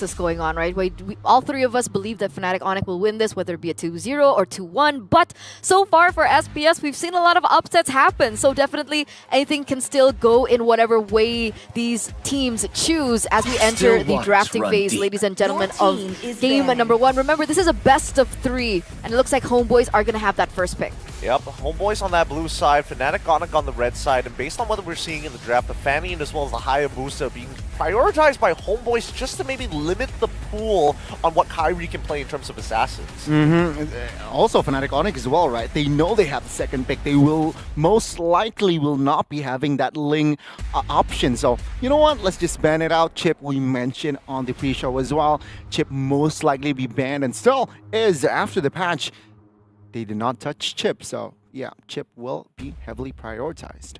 analysis going on, right? All three of us believe that Fnatic Onyx will win this, whether it be a 2-0 or 2-1. But so far for SPS, we've seen a lot of upsets happen. So definitely anything can still go in whatever way these teams choose as we enter the drafting phase, ladies and gentlemen, of game number 1. Remember, this is a best of 3, and it looks like Homeboys are going to have that first pick. Yep, Homeboys on that blue side, Fnatic Onyx on the red side, and based on what we're seeing in the draft, the Fanny and as well as the Hayabusa being prioritized by Homeboys just to maybe limit the pool on what Kyrie can play in terms of assassins. Also, Fnatic Onyx as well, right? They know they have the second pick. They will most likely will not be having that Ling option. So, you know what? Let's just ban it out. Chip, we mentioned on the pre-show as well. Chip most likely be banned and still is after the patch. They did not touch Chip, so yeah, Chip will be heavily prioritized.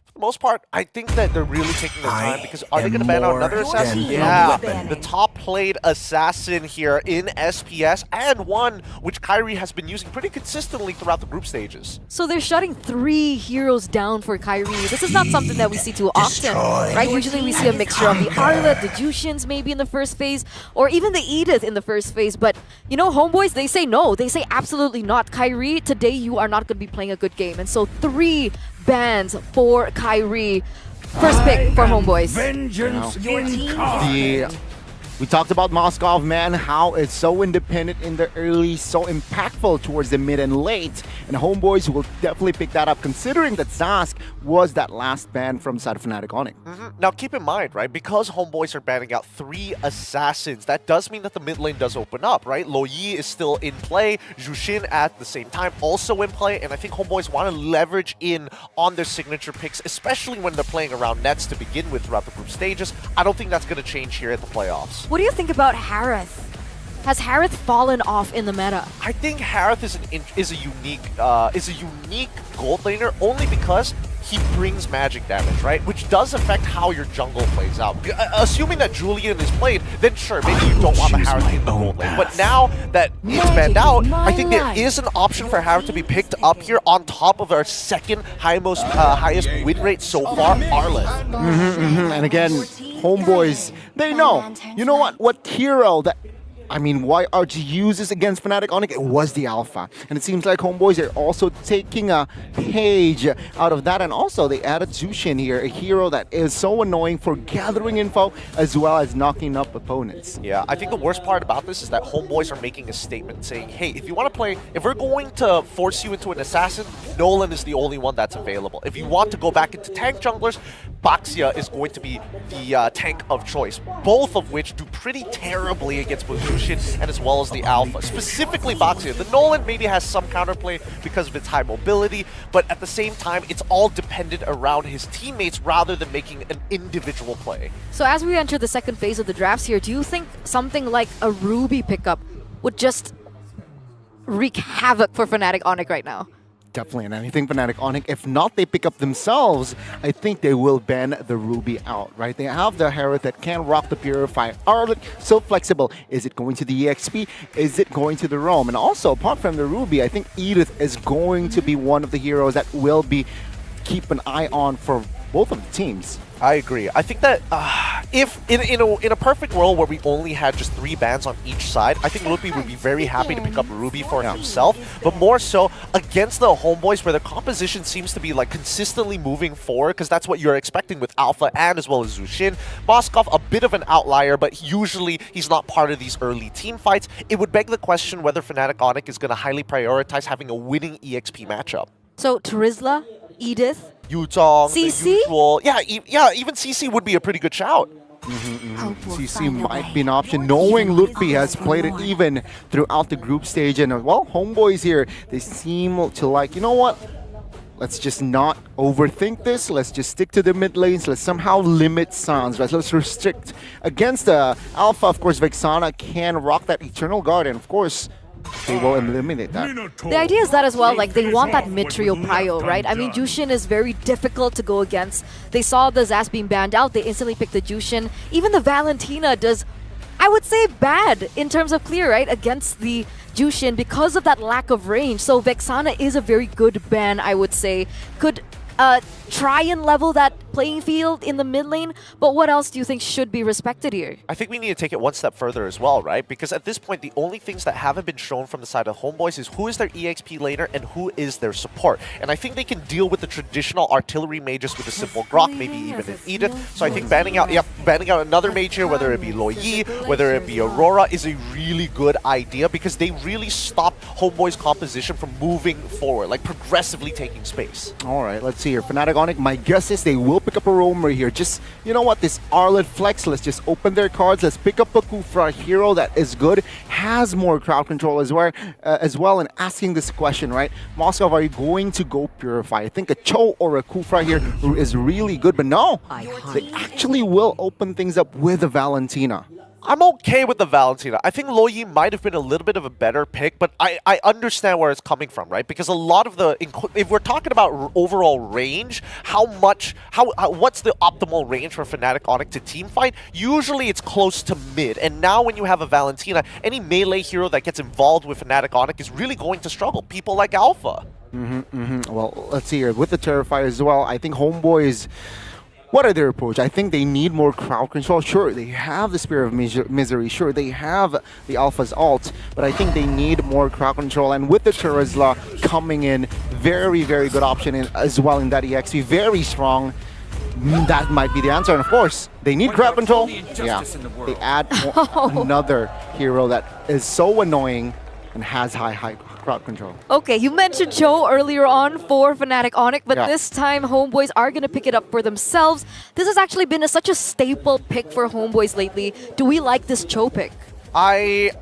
For the most part, I think that they're really taking their time because are they going to ban out another assassin? Yeah, the top played assassin here in SPS and one which Kyrie has been using pretty consistently throughout the group stages. So they're shutting 3 heroes down for Kyrie. This is not something that we see too often, right? Usually we see a mixture of the Arlet, the Jushins maybe in the first phase, or even the Edith in the first phase. But, you know, Homeboys, they say no. They say absolutely not. Kyrie, today you are not going to be playing a good game. And so 3 bans for Kyrie. First pick for Homeboys. Vengeance We talked about Moskov, man, how it's so independent in the early, so impactful towards the mid and late. And Homeboys will definitely pick that up, considering that Zask was that last ban from side of Fnatic Onyx. Now, keep in mind, right, because Homeboys are banning out 3 assassins, that does mean that the mid lane does open up, right? Lo Yi is still in play, Jushin at the same time also in play, and I think Homeboys want to leverage in on their signature picks, especially when they're playing around nets to begin with throughout the group stages. I don't think that's going to change here at the playoffs. What do you think about Harith? Has Harith fallen off in the meta? I think Harith is a unique gold laner only because he brings magic damage, right? Which does affect how your jungle plays out. Assuming that Julian is played, then sure, maybe you don't want the Harith in the gold lane. But now that it's banned out, I think there is an option for Harith to be picked up here on top of our second highest win rate so far, Arlet. And again, Homeboys, they know. You know what hero that... I mean, YRG uses against Fnatic Onyx, it was the Alpha. And it seems like Homeboys are also taking a page out of that. And also, they added Zushin here, a hero that is so annoying for gathering info as well as knocking up opponents. Yeah, I think the worst part about this is that Homeboys are making a statement saying, hey, if you want to play, if we're going to force you into an assassin, Nolan is the only one that's available. If you want to go back into tank junglers, Baxia is going to be the tank of choice, both of which do pretty terribly against both Jushin and as well as the Alpha. Specifically Baxia. The Nolan maybe has some counterplay because of its high mobility, but at the same time, it's all dependent around his teammates rather than making an individual play. So as we enter the second phase of the drafts here, do you think something like a Ruby pickup would just wreak havoc for Fnatic Onyx right now? Definitely, and I think Fnatic Onyx, if not they pick up themselves, I think they will ban the Ruby out, right? They have the Harith that can rock the Purify. Arlet, so flexible. Is it going to the EXP? Is it going to the Roam? And also, apart from the Ruby, I think Edith is going to be one of the heroes that will be keep an eye on for both of the teams. I agree. I think that if in a perfect world where we only had just 3 bans on each side, I think Lupi would be very happy to pick up Ruby for himself, but more so against the Homeboys where the composition seems to be like consistently moving forward because that's what you're expecting with Alpha and as well as Zushin. Moskov, a bit of an outlier, but usually he's not part of these early team fights. It would beg the question whether Fnatic Onyx is going to highly prioritize having a winning EXP matchup. So Trizla, Edith, Yutong, CC? the usual. Yeah, even CC would be a pretty good shout. CC might be an option, knowing Lutfi has played it even throughout the group stage. And well, Homeboys here, they seem to like, you know what? Let's just not overthink this. Let's just stick to the mid lanes. Let's somehow limit Sans. Right? Let's restrict. Against the Alpha, of course, Vexana can rock that Eternal Guard. And of course, they will eliminate that. The idea is that as well, like they want that mid-trio prio, right? I mean, Jushin is very difficult to go against. They saw the Zas being banned out, they instantly picked the Jushin. Even the Valentina does, I would say, bad in terms of clear, right? Against the Jushin because of that lack of range. So Vexana is a very good ban, I would say. Could try and level that playing field in the mid lane, but what else do you think should be respected here? I think we need to take it one step further as well, right? Because at this point, the only things that haven't been shown from the side of Homeboys is who is their EXP laner and who is their support. And I think they can deal with the traditional artillery mages with a simple Grok, maybe even an Edith. So I think banning out another mage here, whether it be Loyi, whether it be Aurora, is a really good idea because they really stop Homeboys' composition from moving forward, like progressively taking space. All right, let's see here. Fnatic Onic, my guess is they will pick up a roamer here. Just, you know what, this Arlet flex, let's just open their cards. Let's pick up a Kufra hero that is good, has more crowd control as well, and asking this question, right? Moscow, are you going to go Purify? I think a Cho or a Kufra here is really good, but no, they actually will open things up with a Valentina. I'm okay with the Valentina. I think Loyi might have been a little bit of a better pick, but I understand where it's coming from, right? Because a lot of the, if we're talking about overall range, what's the optimal range for Fnatic Onic to team fight? Usually it's close to mid, and now when you have a Valentina, any melee hero that gets involved with Fnatic Onic is really going to struggle. People like Alpha. Well, let's see here. With the Terrifier as well, I think Homeboys, what are their approach? I think they need more crowd control. Sure, they have the Spear of Misery. Sure, they have the Alpha's ult, but I think they need more crowd control. And with the Terizla coming in, very, very good option as well in that EXP. Very strong. That might be the answer. And of course, they need crowd control. Yeah, they add another hero that is so annoying and has high crowd control. Okay, you mentioned Cho earlier on for Fnatic Onic, but this time Homeboys are going to pick it up for themselves. This has actually been such a staple pick for Homeboys lately. Do we like this Cho pick? I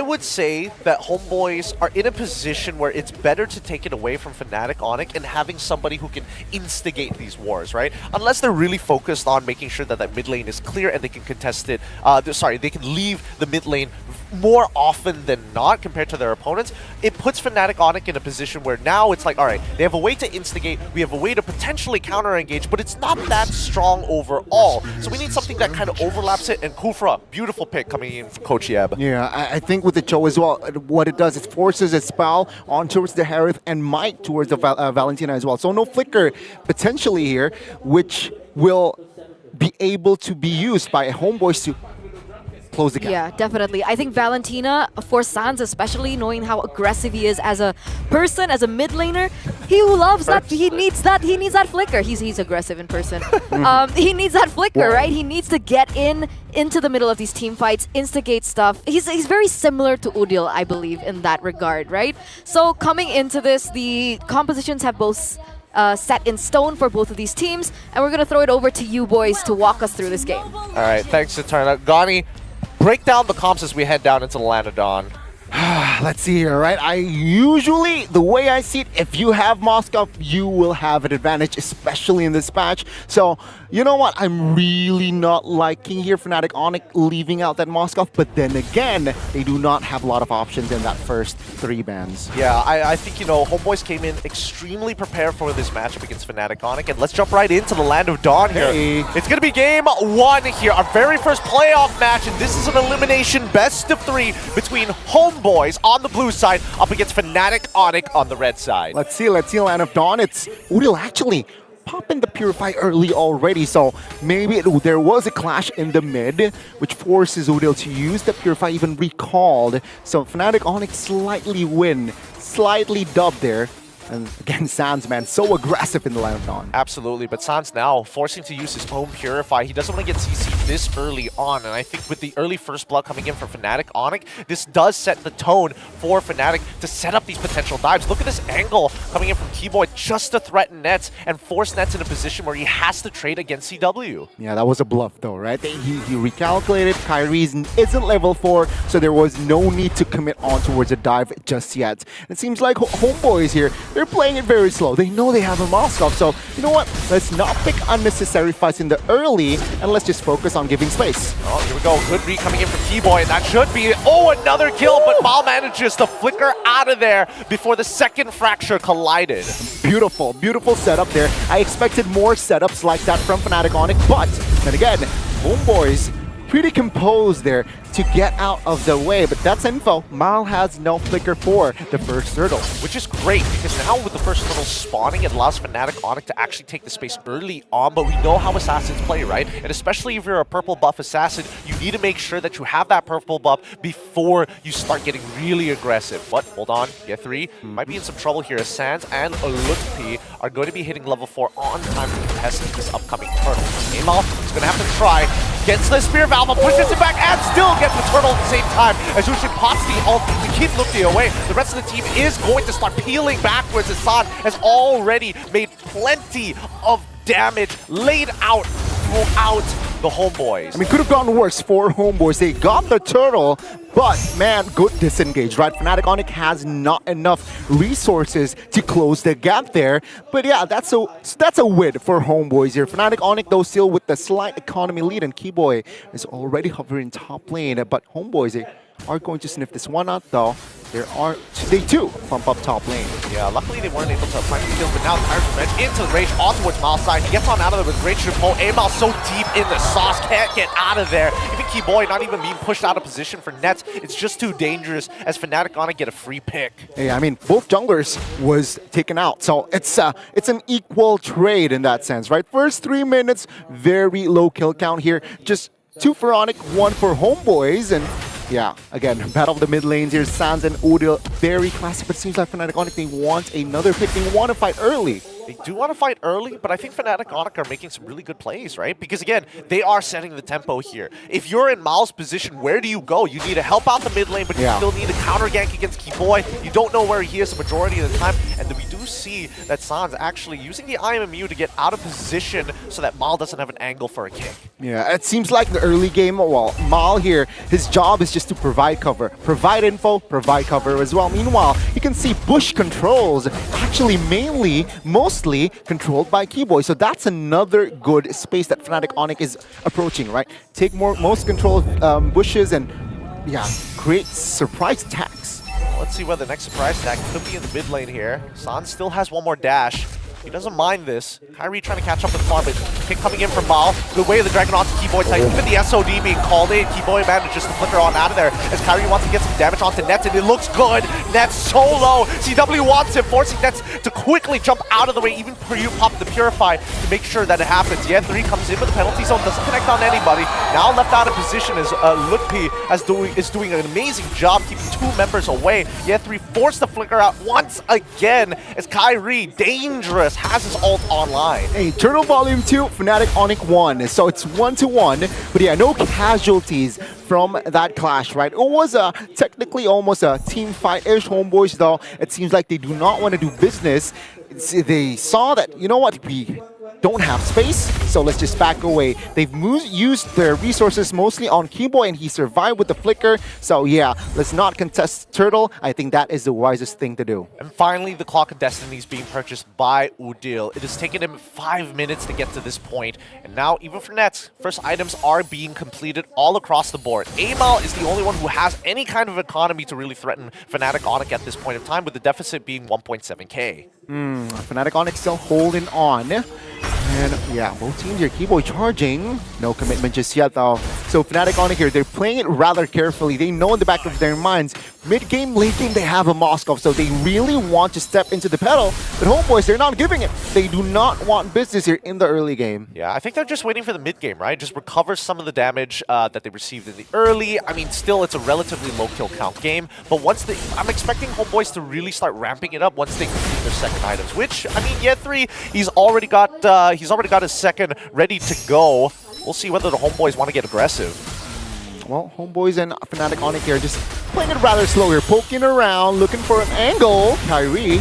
would say that Homeboys are in a position where it's better to take it away from Fnatic Onic and having somebody who can instigate these wars, right? Unless they're really focused on making sure that that mid lane is clear and they can contest it, they can leave the mid lane more often than not compared to their opponents. It puts Fnatic Onic in a position where now it's like, all right, they have a way to instigate, we have a way to potentially counter-engage, but it's not that strong overall. So we need something that kind of overlaps it, and Kufra, beautiful pick coming in from Coach Yeb. Yeah, I think with the Cho as well, what it does is forces a spell on towards the Harith and might towards the Valentina as well. So no flicker potentially here, which will be able to be used by Homeboys to close the gap. Yeah, definitely. I think Valentina, for Sans especially, knowing how aggressive he is as a person, as a mid laner, he loves that. He needs that flicker. He's aggressive in person. He needs that flicker, right? He needs to get into the middle of these team fights, instigate stuff. He's very similar to Udil, I believe, in that regard, right? So coming into this, the compositions have both set in stone for both of these teams, and we're going to throw it over to you boys to walk us through this game. All right, thanks, Eterna. Gani, break down the comps as we head down into the Land of Dawn. Let's see here, right? The way I see it, if you have Moscow, you will have an advantage, especially in this patch. So, you know what? I'm really not liking here Fnatic Onic leaving out that Moscow, but then again, they do not have a lot of options in that first 3 bans. Yeah, I think, Homeboys came in extremely prepared for this matchup against Fnatic Onic, and let's jump right into the Land of Dawn here. It's going to be game 1 here, our very first playoff match, and this is an elimination best of 3 between Homeboys on the blue side up against Fnatic Onic on the red side. Let's see Land of Dawn. It's Udil actually popping the Purify early already, so maybe there was a clash in the mid, which forces Udil to use the Purify, even recalled. So Fnatic Onic slightly dubbed there. And again, Sans, man, so aggressive in the Land of Dawn. Absolutely, but Sans now forcing to use his own Purify. He doesn't want to get CC'd this early on, and I think with the early first blood coming in for Fnatic Onic, this does set the tone for Fnatic to set up these potential dives. Look at this angle coming in from Keyboy just to threaten Nets and force Nets in a position where he has to trade against CW. Yeah, that was a bluff though, right? He recalculated. Kyrie isn't level 4, so there was no need to commit on towards a dive just yet. It seems like Homeboys here, they're playing it very slow. They know they have a Moscow, so you know what? Let's not pick unnecessary fights in the early, and let's just focus on giving space. Oh, here we go. Good read coming in from Keyboy, and that should be, another kill, but Mal manages to flicker out of there before the second fracture collided. Beautiful, beautiful setup there. I expected more setups like that from Fnatic Onic, but then again, Homeboys pretty composed there to get out of the way. But that's info. Mal has no flicker for the first turtle. Which is great, because now with the first turtle spawning, it allows Fnatic Onyx to actually take the space early on, but we know how assassins play, right? And especially if you're a purple buff assassin, you need to make sure that you have that purple buff before you start getting really aggressive. But hold on, Get 3 might be in some trouble here, as Sands and Lutpi are going to be hitting level 4 on time to contest this upcoming turtle. Amal is going to have to try, gets the spear valve, pushes it back, and still gets the turtle at the same time, as Yushin pops the ult to keep Lutpi away. The rest of the team is going to start peeling backwards, as San has already made plenty of damage laid out throughout the homeboys. I mean, could have gone worse for homeboys. They got the turtle, but man, good disengage, right? Fnatic Onyx has not enough resources to close the gap there. But yeah, that's a win for homeboys here. Fnatic Onyx, though, still with the slight economy lead, and Keyboy is already hovering top lane. But homeboys, they are going to sniff this one out, though. They too pump up top lane. Yeah, luckily they weren't able to find the kill, but now Tyrant's Revenge into the Rage on towards Mal's side. He gets on out of there with Rage to pull. Amal so deep in the sauce, can't get out of there. Even Keyboy not even being pushed out of position for nets. It's just too dangerous, as Fnatic Onyx get a free pick. Yeah, I mean, both junglers was taken out, so it's an equal trade in that sense, right? First 3 minutes, very low kill count here. Just 2 for Onyx, 1 for homeboys, and yeah, again, battle of the mid lanes here. Sans and Udil, very classic, but it seems like Fnatic Onyx, they want another pick. They want to fight early. They do want to fight early, but I think Fnatic Onyx are making some really good plays, right? Because again, they are setting the tempo here. If you're in Mal's position, where do you go? You need to help out the mid lane, but you still need a counter gank against Keyboy. You don't know where he is the majority of the time, and we do see that Sans actually using the IMMU to get out of position so that Mal doesn't have an angle for a kick. Yeah, it seems like the early game, well, Mal here, his job is just to provide cover. Provide info, provide cover as well. Meanwhile, you can see bush controls actually mostly controlled by Keyboy. So that's another good space that Fnatic Onyx is approaching, right? Take most control bushes and, yeah, create surprise attacks. Let's see where the next surprise attack could be in the mid lane here. San still has one more dash. He doesn't mind this. Kyrie trying to catch up with Farm, but kick coming in from Mal. Good way of the Dragon onto Keyboy Titan. Even the SOD being called in. Keyboy manages to flicker on out of there as Kyrie wants to get some damage onto Nets, and it looks good. Nets so low. CW wants him, forcing Nets to quickly jump out of the way, even pop the Purify to make sure that it happens. Yeah, 3 comes in with the penalty zone, doesn't connect on anybody. Now left out of position as Lutpi is doing an amazing job keeping 2 members away. Yeah, 3 forced the flicker out once again as Kyrie, dangerous, has his ult online. Hey, Turtle Volume 2, Fnatic Onyx 1. So it's 1-1. But yeah, no casualties from that clash, right? It was technically almost a team fight-ish. Homeboys, though, it seems like they do not want to do business. They saw that, you know what, we don't have space, so let's just back away. They've used their resources mostly on Keyboy, and he survived with the flicker. So yeah, let's not contest Turtle. I think that is the wisest thing to do. And finally, the Clock of Destiny is being purchased by Udil. It has taken him 5 minutes to get to this point, and now even for Nets, first items are being completed all across the board. Amal is the only one who has any kind of economy to really threaten Fnatic Onyx at this point in time, with the deficit being 1.7k. Fnatic Onyx still holding on. And yeah, both teams here, Keyboy charging. No commitment just yet, though. So Fnatic Onyx here, they're playing it rather carefully. They know in the back of their minds, mid-game, late-game, they have a Moskov, so they really want to step into the pedal. But homeboys, they're not giving it. They do not want business here in the early game. Yeah, I think they're just waiting for the mid-game, right? Just recover some of the damage that they received in the early. I mean, still, it's a relatively low kill count game. But once I'm expecting homeboys to really start ramping it up once they complete their second items. Which, I mean, yeah, 3, he's already got his second ready to go. We'll see whether the homeboys want to get aggressive. Well, homeboys and Fnatic Onyx here just playing it rather slow here, poking around, looking for an angle. Kyrie.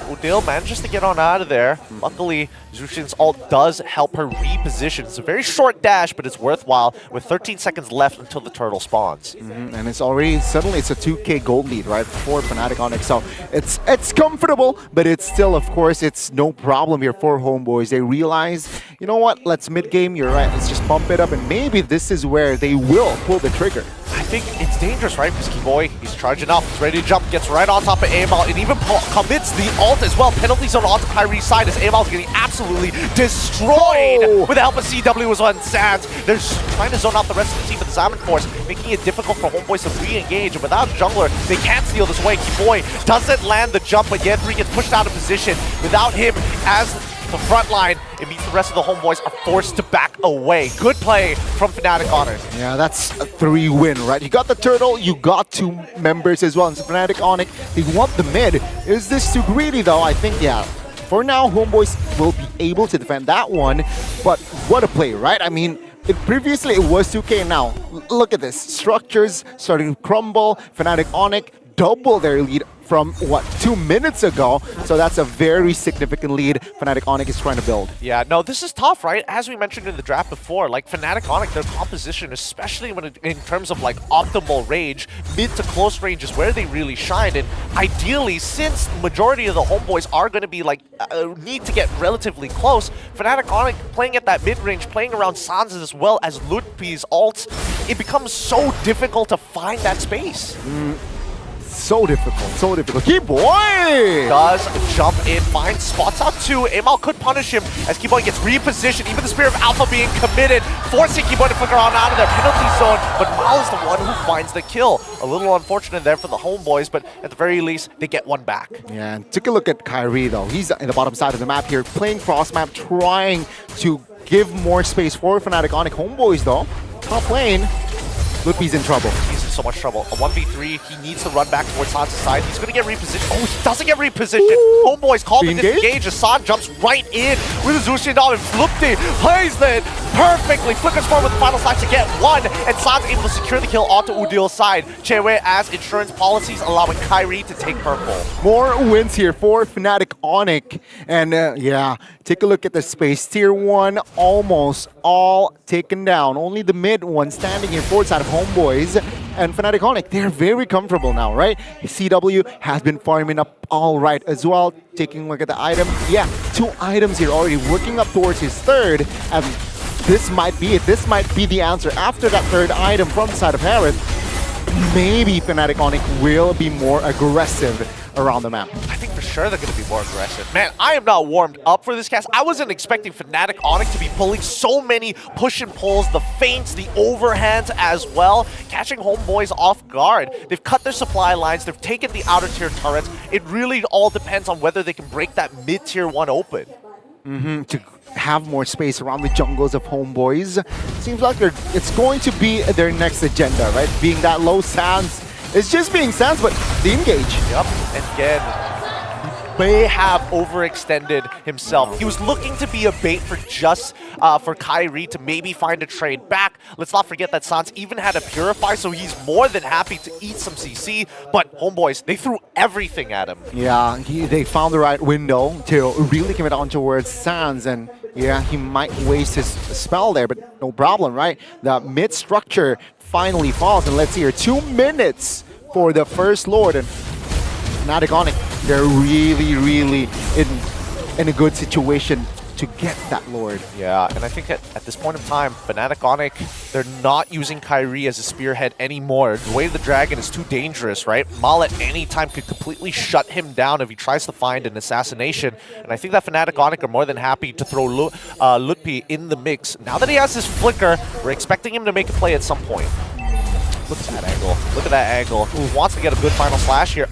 Udil manages to get on out of there. Luckily, Zushin's ult does help her reposition. It's a very short dash, but it's worthwhile with 13 seconds left until the turtle spawns. And it's already, suddenly it's a 2k gold lead, right, for Fnatic Onyx. So it's comfortable, but it's still, of course, it's no problem here for homeboys. They realize, you know what, let's mid-game, you're right, let's just bump it up, and maybe this is where they will pull the trigger. I think it's dangerous, right? Because Keyboy, he's charging up, he's ready to jump, gets right on top of Amal, and even commits the ult as as well. Penalty zone onto Kyrie's side as AML is getting absolutely destroyed with the help of CW as well. And Sands, they're trying to zone out the rest of the team with the Diamond Force, making it difficult for Homeboys to re-engage. And without Jungler, they can't steal this away. Kiboy doesn't land the jump, but yet 3 gets pushed out of position. Without him as the front line, it means the rest of the Homeboys are forced to back away. Good play from Fnatic Honor. Yeah, that's a 3-win, right? You got the turtle, you got 2 members as well. And so Fnatic Onyx, they want the mid. Is this too greedy though? I think, yeah. For now, Homeboys will be able to defend that one. But what a play, right? I mean, previously it was 2K. Now, look at this. Structures starting to crumble. Fnatic Onyx double their lead from, what, 2 minutes ago. So that's a very significant lead Fnatic Onyx is trying to build. Yeah, no, this is tough, right? As we mentioned in the draft before, like Fnatic Onyx, their composition, especially when in terms of like optimal range, mid to close range is where they really shine. And ideally, since the majority of the Homeboys are going to be like, need to get relatively close, Fnatic Onyx playing at that mid range, playing around Sans as well as Ludpi's ults, it becomes so difficult to find that space. So difficult, so difficult. Kiboy! Does jump in, finds spots out 2. Amal could punish him as Kiboy gets repositioned. Even the Spear of Alpha being committed, forcing Kiboy to flicker on out of their penalty zone. But Mal is the one who finds the kill. A little unfortunate there for the Homeboys, but at the very least, they get one back. Yeah, and take a look at Kyrie though. He's in the bottom side of the map here, playing cross map, trying to give more space for Fnatic Onyx. Homeboys though, top lane. Ludpi's in trouble. He's in so much trouble. A 1v3, he needs to run back towards San's side. He's going to get repositioned. Oh, he doesn't get repositioned. Ooh. Homeboys call to disengage as San jumps right in with a Zushin Dom and Flupti plays it perfectly. Flickers forward with the final slash to get 1, and San's able to secure the kill onto Udil's side. Chewe as insurance policies allowing Kyrie to take purple. More wins here for Fnatic Onyx. And yeah, take a look at the space. Tier 1 almost all taken down. Only the mid one standing here forward side of Homeboys. And Fnatic Onyx, they're very comfortable now, right? CW has been farming up all right as well. Taking a look at the item. Yeah, 2 items here already, working up towards his 3rd. And this might be it. This might be the answer. After that 3rd item from the side of Harris, maybe Fnatic Onyx will be more aggressive around the map. I think for sure they're going to be more aggressive. Man, I am not warmed up for this cast. I wasn't expecting Fnatic Onyx to be pulling so many push and pulls, the feints, the overhands as well, catching Homeboys off guard. They've cut their supply lines. They've taken the outer tier turrets. It really all depends on whether they can break that mid-tier 1 open. To have more space around the jungles of Homeboys. Seems like it's going to be their next agenda, right? Being that low Sans. It's just being Sans, but the engage. Yep, and again, may have overextended himself. He was looking to be a bait for just for Kyrie to maybe find a trade back. Let's not forget that Sans even had a Purify, so he's more than happy to eat some CC. But Homeboys, they threw everything at him. Yeah, they found the right window to really commit on towards Sans, and yeah, he might waste his spell there, but no problem, right? The mid structure finally falls, and let's see here, 2 minutes for the first Lord, and Fnatic Onyx, they're really in a good situation to get that Lord. Yeah, and I think at this point in time, Fnatic Onyx, they're not using Kyrie as a spearhead anymore. The way of the dragon is too dangerous, right? Mal at any time could completely shut him down if he tries to find an assassination. And I think that Fnatic Onyx are more than happy to throw Ludpi in the mix. Now that he has his flicker, we're expecting him to make a play at some point. Look at that angle. Look at that angle. Ooh, wants to get a good final slash here.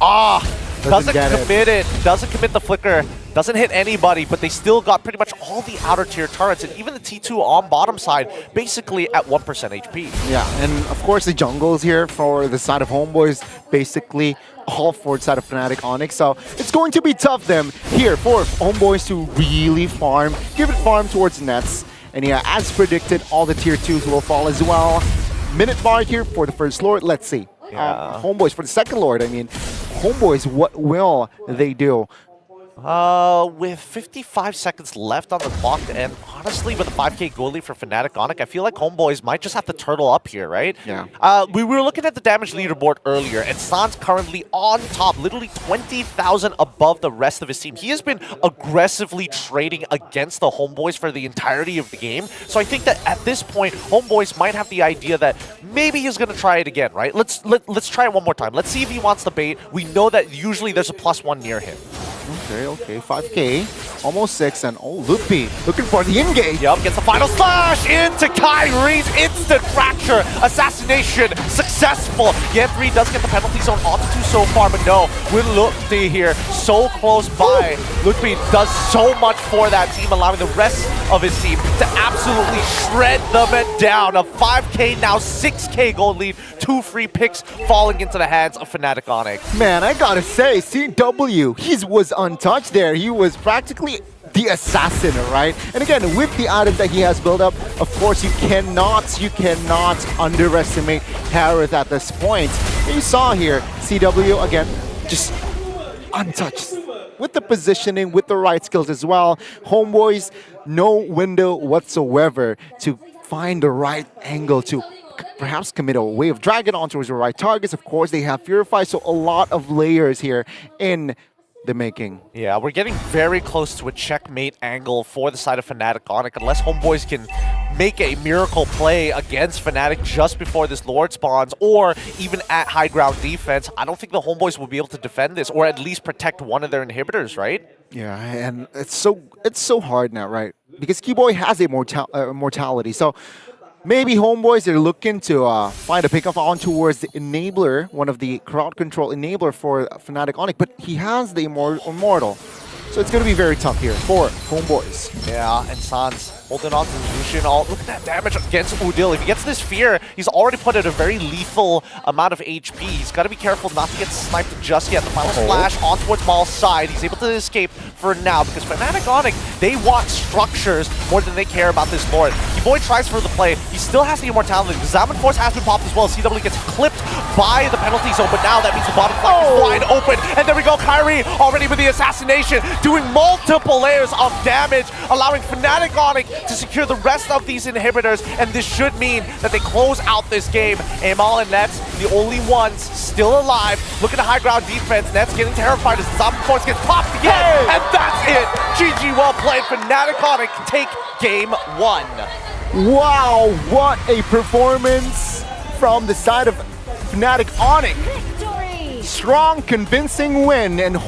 Doesn't commit it. Doesn't commit the flicker. Doesn't hit anybody, but they still got pretty much all the outer tier turrets, and even the T2 on bottom side basically at 1% HP. Yeah, and of course the jungles here for the side of Homeboys, basically all forward side of Fnatic Onyx. So it's going to be tough them here for Homeboys to really farm, give it farm towards nets. And yeah, as predicted, all the tier 2s will fall as well. Minute mark here for the first Lord. Let's see. Yeah. Homeboys for the second Lord. I mean, Homeboys, what will they do? With 55 seconds left on the clock, and honestly, with a 5k goalie for Fnatic Onyx, I feel like Homeboys might just have to turtle up here, right? Yeah. We were looking at the damage leaderboard earlier, and Sans currently on top, literally 20,000 above the rest of his team. He has been aggressively trading against the Homeboys for the entirety of the game, so I think that at this point, Homeboys might have the idea that maybe he's going to try it again, right? Let's try it one more time. Let's see if he wants the bait. We know that usually there's a +1 near him. Okay, 5K, almost 6, and oh, Lupi looking for the engage. Yup, gets the final slash into Kyrie's instant fracture. Assassination successful. Yen 3 does get the penalty zone onto 2 so far, but no, with Lupi here so close by. Lupi does so much for that team, allowing the rest of his team to absolutely shred them down. A 5K, now 6K gold lead, 2 free picks falling into the hands of Fnatic Onyx. Man, I gotta say, CW, he was untouched there. He was practically the assassin, right? And again, with the items that he has built up, of course, you cannot underestimate Harith at this point. And you saw here, CW, again, just untouched. With the positioning, with the right skills as well. Homeboys, no window whatsoever to find the right angle to perhaps commit a wave of dragon onto the right targets. Of course, they have Purify, so a lot of layers here in the making. Yeah, we're getting very close to a checkmate angle for the side of Fnatic Onyx, unless Homeboys can make a miracle play against Fnatic just before this Lord spawns, or even at high ground defense. I don't think the Homeboys will be able to defend this, or at least protect one of their inhibitors, right? Yeah, and it's so hard now, right? Because Keyboy has a mortality, so maybe Homeboys are looking to find a pickup on towards the enabler, one of the crowd control enabler for Fnatic Onyx, but he has the immortal. So it's going to be very tough here for Homeboys. Yeah, and Sans holding on to Lucian. Look at that damage against Udil. If he gets this fear, he's already put at a very lethal amount of HP. He's got to be careful not to get sniped just yet. The final splash on towards Maul's side. He's able to escape for now because Fnatic Onyx, they want structures more than they care about this Lord. Keyboy tries for the play. He still has the immortality. The Zaman Force has been popped as well. CW gets clipped by the penalty zone, but now that means the bottom flank is wide open. And there we go, Kyrie already with the assassination, doing multiple layers of damage, allowing Fnatic Onyx to secure the rest of these inhibitors, and this should mean that they close out this game. Amal and Nets, the only ones still alive. Look at the high ground defense. Nets getting terrified as the Zaman Force gets popped again, and that's it. GG, well played. Fnatic Onyx take game 1. Wow, what a performance from the side of Fnatic Onyx. Strong, convincing win, and